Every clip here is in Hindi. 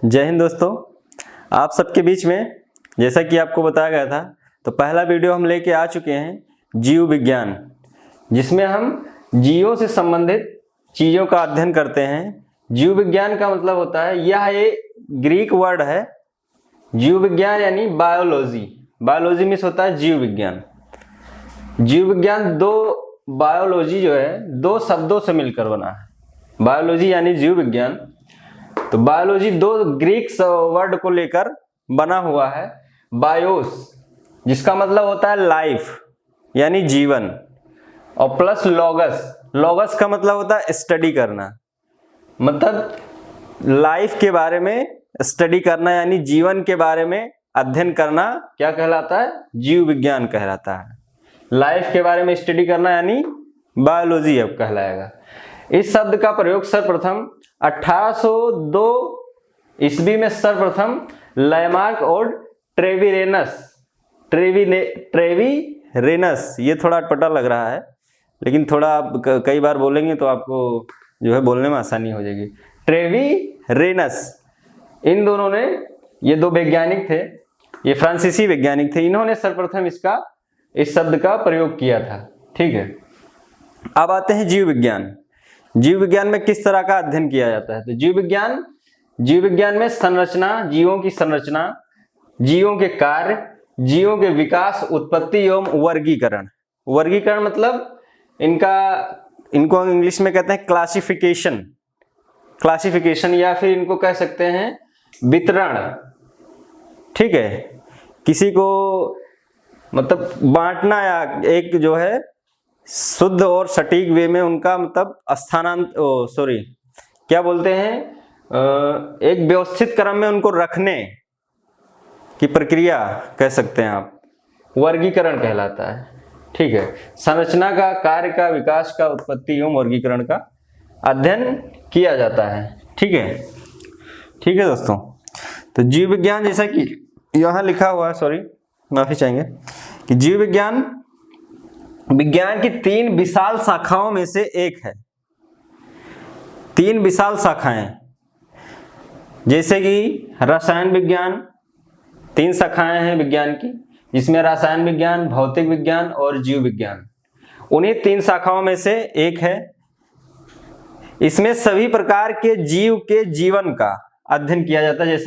जय हिंद दोस्तों, आप सबके बीच में जैसा कि आपको बताया गया था तो पहला वीडियो हम लेके आ चुके हैं जीव विज्ञान, जिसमें हम जीवों से संबंधित चीज़ों का अध्ययन करते हैं। जीव विज्ञान का मतलब होता है, यह एक ग्रीक वर्ड है। जीव विज्ञान यानी बायोलॉजी। बायोलॉजी मीन्स होता है जीव विज्ञान। जीव विज्ञान बायोलॉजी जो है दो शब्दों से मिलकर बना है। बायोलॉजी यानी जीव विज्ञान, तो बायोलॉजी दो ग्रीक वर्ड को लेकर बना हुआ है। बायोस जिसका मतलब होता है लाइफ यानी जीवन, और प्लस लॉगस। लॉगस का मतलब होता है स्टडी करना, मतलब लाइफ के बारे में स्टडी करना यानी जीवन के बारे में अध्ययन करना क्या कहलाता है? जीव विज्ञान कहलाता है। लाइफ के बारे में स्टडी करना यानी बायोलॉजी अब कहलाएगा। इस शब्द का प्रयोग सर्वप्रथम 1802 ईस्वी में सर्वप्रथम लैमार्क और ट्रेविरेनस, ये थोड़ा अटपटा लग रहा है लेकिन थोड़ा आप कई बार बोलेंगे तो आपको जो है बोलने में आसानी हो जाएगी। ट्रेविरेनस, इन दोनों ने, ये दो वैज्ञानिक थे, ये फ्रांसीसी वैज्ञानिक थे, इन्होंने सर्वप्रथम इस शब्द का प्रयोग किया था। ठीक है, अब आते हैं जीव विज्ञान। जीव विज्ञान में किस तरह का अध्ययन किया जाता है? तो जीव विज्ञान में संरचना, जीवों की संरचना, जीवों के कार्य, जीवों के विकास, उत्पत्ति एवं वर्गीकरण। वर्गीकरण मतलब इनको इंग्लिश में कहते हैं क्लासिफिकेशन, या फिर इनको कह सकते हैं वितरण। ठीक है, किसी को मतलब बांटना या एक जो है शुद्ध और सटीक वे में उनका मतलब क्या बोलते हैं, एक व्यवस्थित क्रम में उनको रखने की प्रक्रिया कह सकते हैं आप, वर्गीकरण कहलाता है। ठीक है, संरचना का, कार्य का, विकास का, उत्पत्ति एवं वर्गीकरण का अध्ययन किया जाता है। ठीक है दोस्तों, तो जीव विज्ञान जैसा कि यहाँ लिखा हुआ है, माफी चाहेंगे, कि जीव विज्ञान की 3 विशाल शाखाओं में से एक है। 3 विशाल शाखाएं, जैसे कि रसायन विज्ञान, 3 शाखाएं हैं विज्ञान की, जिसमें रसायन विज्ञान, भौतिक विज्ञान और जीव विज्ञान। उन्हीं 3 शाखाओं में से एक है। इसमें सभी प्रकार के जीव के जीवन का अध्ययन किया जाता है,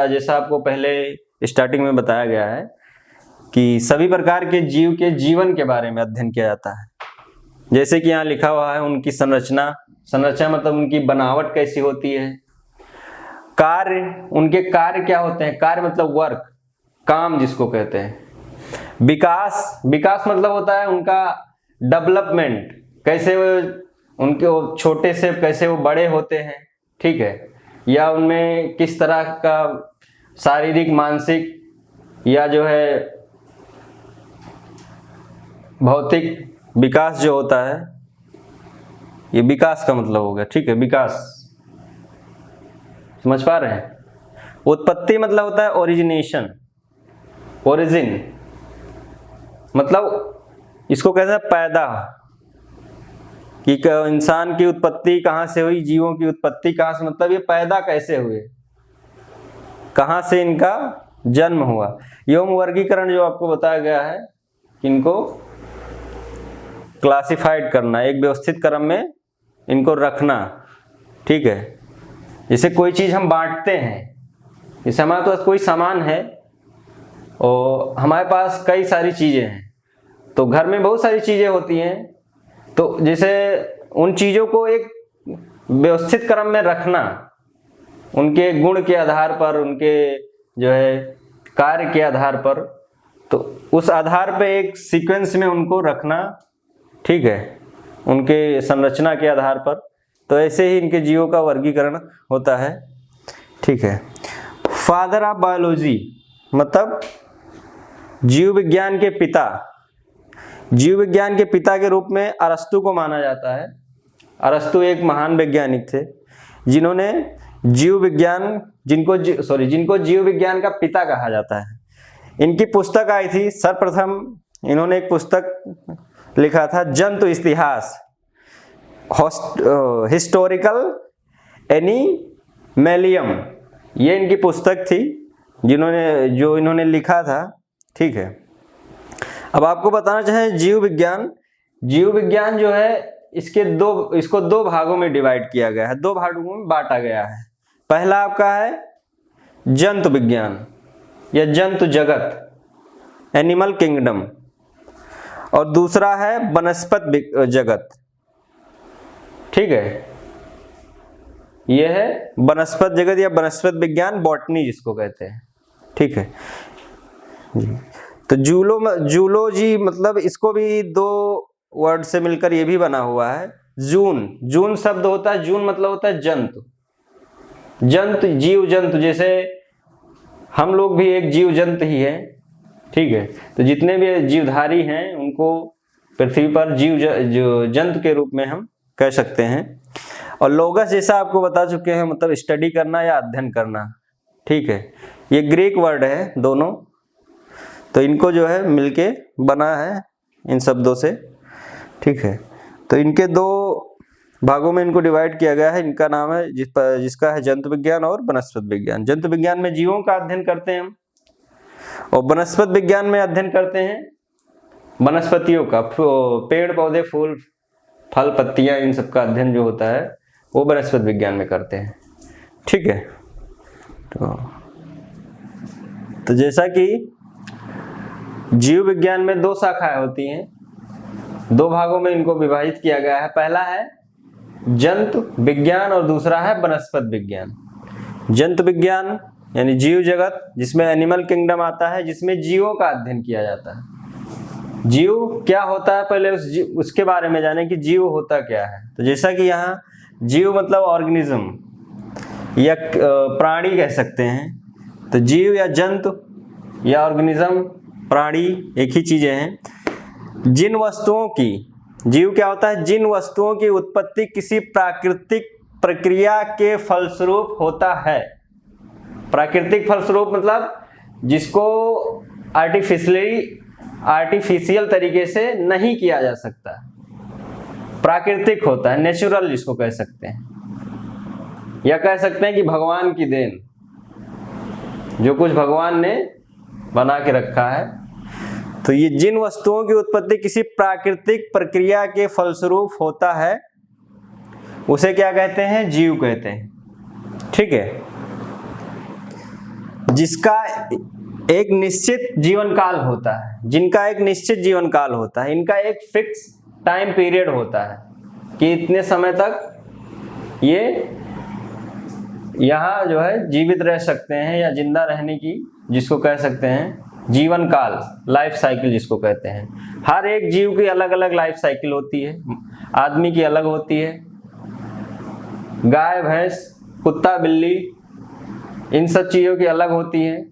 जैसा आपको पहले स्टार्टिंग में बताया गया है कि सभी प्रकार के जीव के जीवन के बारे में अध्ययन किया जाता है। जैसे कि यहाँ लिखा हुआ है, उनकी संरचना मतलब उनकी बनावट कैसी होती है, कार्य, उनके कार्य क्या होते हैं, कार्य मतलब वर्क, काम जिसको कहते हैं, विकास मतलब होता है उनका डेवलपमेंट, कैसे उनके छोटे से कैसे वो बड़े होते हैं। ठीक है, या उनमें किस तरह का शारीरिक, मानसिक या जो है भौतिक विकास जो होता है, ये विकास का मतलब हो गया। ठीक है, विकास समझ पा रहे हैं। उत्पत्ति मतलब होता है ओरिजिन, मतलब इसको कहते हैं पैदा, कि इंसान की उत्पत्ति कहाँ से हुई, जीवों की उत्पत्ति कहाँ से, मतलब ये पैदा कैसे हुए, कहाँ से इनका जन्म हुआ। एवं वर्गीकरण जो आपको बताया गया है कि इनको क्लासिफाइड करना, एक व्यवस्थित क्रम में इनको रखना। ठीक है, जैसे कोई चीज हम बांटते हैं, जैसे हमारे पास कोई सामान है और हमारे पास कई सारी चीजें हैं, तो घर में बहुत सारी चीजें होती हैं, तो जैसे उन चीजों को एक व्यवस्थित क्रम में रखना, उनके गुण के आधार पर, उनके जो है कार्य के आधार पर, तो उस आधार पे एक सीक्वेंस में उनको रखना। ठीक है, उनके संरचना के आधार पर, तो ऐसे ही इनके जीवों का वर्गीकरण होता है। ठीक है, फादर ऑफ बायोलॉजी मतलब जीव विज्ञान के पिता। जीव विज्ञान के पिता के रूप में अरस्तु को माना जाता है। अरस्तु एक महान वैज्ञानिक थे जिन्होंने जिनको जीव विज्ञान का पिता कहा जाता है। इनकी पुस्तक आई थी, सर्वप्रथम इन्होंने एक पुस्तक लिखा था, जंतु इतिहास, हिस्टोरिकल एनिमेलियम, ये इनकी पुस्तक थी जो इन्होंने लिखा था। ठीक है, अब आपको बताना चाहें जीव विज्ञान जो है इसको दो भागों में डिवाइड किया गया है, दो भागों में बांटा गया है। पहला आपका है जंतु विज्ञान या जंतु जगत, एनिमल किंगडम, और दूसरा है वनस्पत जगत। ठीक है, यह है वनस्पत जगत या वनस्पत विज्ञान, बॉटनी जिसको कहते हैं। ठीक है जी। तो जूलॉजी मतलब इसको भी दो वर्ड से मिलकर ये भी बना हुआ है। जून शब्द होता है, जून मतलब होता है जंतु, जीव जंतु, जैसे हम लोग भी एक जीव जंतु ही है। ठीक है, तो जितने भी जीवधारी हैं उनको पृथ्वी पर जो जंतु के रूप में हम कह सकते हैं। और लोगस जैसा आपको बता चुके हैं, मतलब स्टडी करना या अध्ययन करना। ठीक है, ये ग्रीक वर्ड है दोनों, तो इनको जो है मिलके बना है इन शब्दों से। ठीक है, तो इनके दो भागों में इनको डिवाइड किया गया है। इनका नाम है जिसका है जंतु विज्ञान और वनस्पत विज्ञान। जंतु विज्ञान में जीवों का अध्ययन करते हैं हम, और वनस्पत विज्ञान में अध्ययन करते हैं वनस्पतियों का, पेड़ पौधे फूल फल पत्तियां, इन सब का अध्ययन जो होता है वो वनस्पत विज्ञान में करते हैं। ठीक है, तो जैसा कि जीव विज्ञान में दो शाखाएं होती हैं, दो भागों में इनको विभाजित किया गया है। पहला है जंतु विज्ञान और दूसरा है वनस्पत विज्ञान। जंतु विज्ञान यानी जीव जगत, जिसमें एनिमल किंगडम आता है, जिसमें जीवों का अध्ययन किया जाता है। जीव क्या होता है पहले उसके बारे में जाने कि जीव होता क्या है। तो जैसा कि यहाँ जीव मतलब ऑर्गेनिज्म या प्राणी कह सकते हैं। तो जीव या जंतु या ऑर्गेनिज्म प्राणी एक ही चीजें हैं। जिन वस्तुओं की, जीव क्या होता है, जिन वस्तुओं की उत्पत्ति किसी प्राकृतिक प्रक्रिया के फलस्वरूप होता है। प्राकृतिक फलस्वरूप मतलब जिसको आर्टिफिशियल तरीके से नहीं किया जा सकता, प्राकृतिक होता है, नेचुरल जिसको कह सकते हैं, या कह सकते हैं कि भगवान की देन, जो कुछ भगवान ने बना के रखा है। तो ये जिन वस्तुओं की उत्पत्ति किसी प्राकृतिक प्रक्रिया के फलस्वरूप होता है उसे क्या कहते हैं, जीव कहते हैं। ठीक है, जिसका एक निश्चित जीवन काल होता है, जिनका एक निश्चित जीवन काल होता है, इनका एक फिक्स टाइम पीरियड होता है कि इतने समय तक ये यहाँ जो है जीवित रह सकते हैं या जिंदा रहने की, जिसको कह सकते हैं जीवन काल, लाइफ साइकिल जिसको कहते हैं। हर एक जीव की अलग अलग लाइफ साइकिल होती है, आदमी की अलग होती है, गाय भैंस कुत्ता बिल्ली इन सब चीजों की अलग होती है।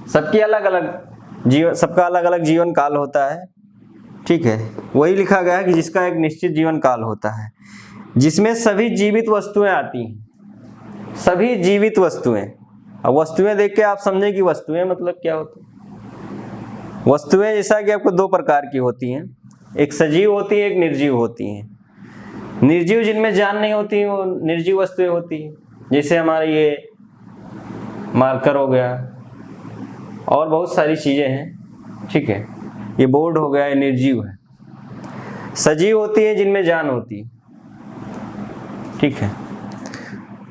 सबकी अलग अलग जीवन, सबका अलग अलग जीवन काल होता है। ठीक है, वही लिखा गया है कि जिसका एक निश्चित जीवन काल होता है, जिसमें सभी जीवित वस्तुएं आती हैं, सभी जीवित वस्तुएं। अब वस्तुएं देख के आप समझें कि वस्तुएं मतलब क्या होती है। वस्तुएं जैसा कि आपको दो प्रकार की होती हैं, एक सजीव होती है, एक निर्जीव होती हैं। निर्जीव जिनमें जान नहीं होती वो निर्जीव वस्तुएं होती हैं, जैसे हमारे ये मार्कर हो गया और बहुत सारी चीजें हैं। ठीक है, ये बोर्ड हो गया, ये निर्जीव है। सजीव होती है जिनमें जान होती है। ठीक है,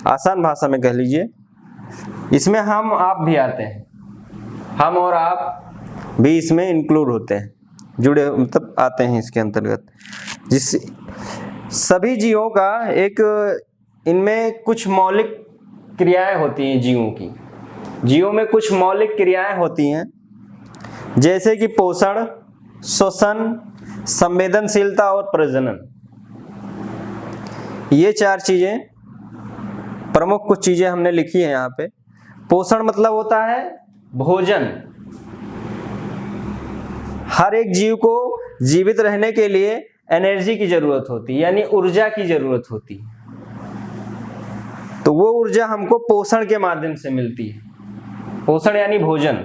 आसान भाषा में कह लीजिए, इसमें हम आप भी आते हैं, हम और आप भी इसमें इंक्लूड होते हैं, जुड़े मतलब आते हैं इसके अंतर्गत। जिस सभी जीवों का एक, इनमें कुछ मौलिक क्रियाएं होती हैं जीवों की। जीवों में कुछ मौलिक क्रियाएं होती हैं, जैसे कि पोषण, श्वसन, संवेदनशीलता और प्रजनन। ये चार चीजें प्रमुख कुछ चीजें हमने लिखी है यहाँ पे। पोषण मतलब होता है भोजन। हर एक जीव को जीवित रहने के लिए एनर्जी की जरूरत होती है, यानी ऊर्जा की जरूरत होती है। तो वो ऊर्जा हमको पोषण के माध्यम से मिलती है, पोषण यानी भोजन।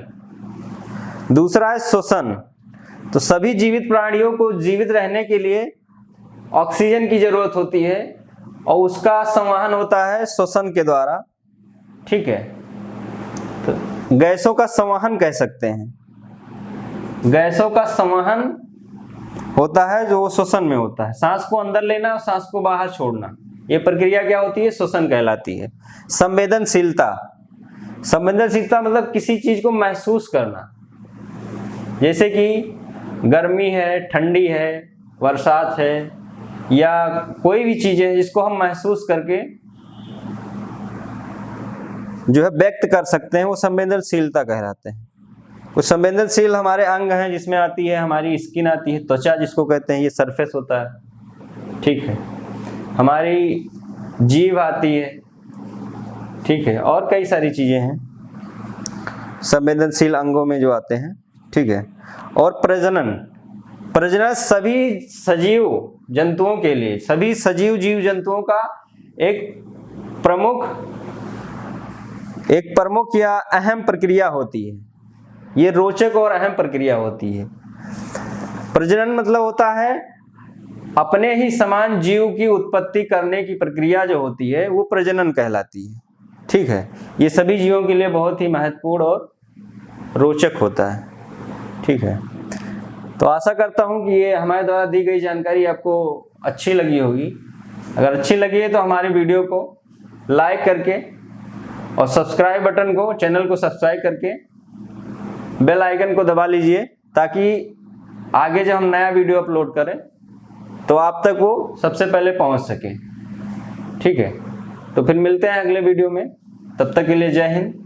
दूसरा है श्वसन। तो सभी जीवित प्राणियों को जीवित रहने के लिए ऑक्सीजन की जरूरत होती है और उसका संवहन होता है श्वसन के द्वारा। ठीक है, तो गैसों का संवहन कह सकते हैं। गैसों का संवहन होता है जो श्वसन में होता है, सांस को अंदर लेना और सांस को बाहर छोड़ना, ये प्रक्रिया क्या होती है? श्वसन कहलाती है। संवेदनशीलता, संवेदनशीलता मतलब किसी चीज को महसूस करना, जैसे कि गर्मी है, ठंडी है, बरसात है, या कोई भी चीज है जिसको हम महसूस करके जो है व्यक्त कर सकते हैं, वो संवेदनशीलता कहलाते हैं। वो संवेदनशील हमारे अंग हैं, जिसमें आती है हमारी स्किन आती है, त्वचा जिसको कहते हैं, ये सरफेस होता है, ठीक है। हमारी जीभ आती है, ठीक है, और कई सारी चीजें हैं संवेदनशील अंगों में जो आते हैं, ठीक है। और प्रजनन, प्रजनन सभी सजीव जंतुओं के लिए, सभी सजीव जीव जंतुओं का एक प्रमुख या अहम प्रक्रिया होती है। ये रोचक और अहम प्रक्रिया होती है। प्रजनन मतलब होता है अपने ही समान जीव की उत्पत्ति करने की प्रक्रिया जो होती है, वो प्रजनन कहलाती है, ठीक है। ये सभी जीवों के लिए बहुत ही महत्वपूर्ण और रोचक होता है, ठीक है। तो आशा करता हूं कि ये हमारे द्वारा दी गई जानकारी आपको अच्छी लगी होगी। अगर अच्छी लगी है तो हमारे वीडियो को लाइक करके और सब्सक्राइब बटन को, चैनल को सब्सक्राइब करके बेल आइकन को दबा लीजिए, ताकि आगे जब हम नया वीडियो अपलोड करें तो आप तक वो सबसे पहले पहुंच सके, ठीक है। तो फिर मिलते हैं अगले वीडियो में, तब तक के लिए जय हिंद।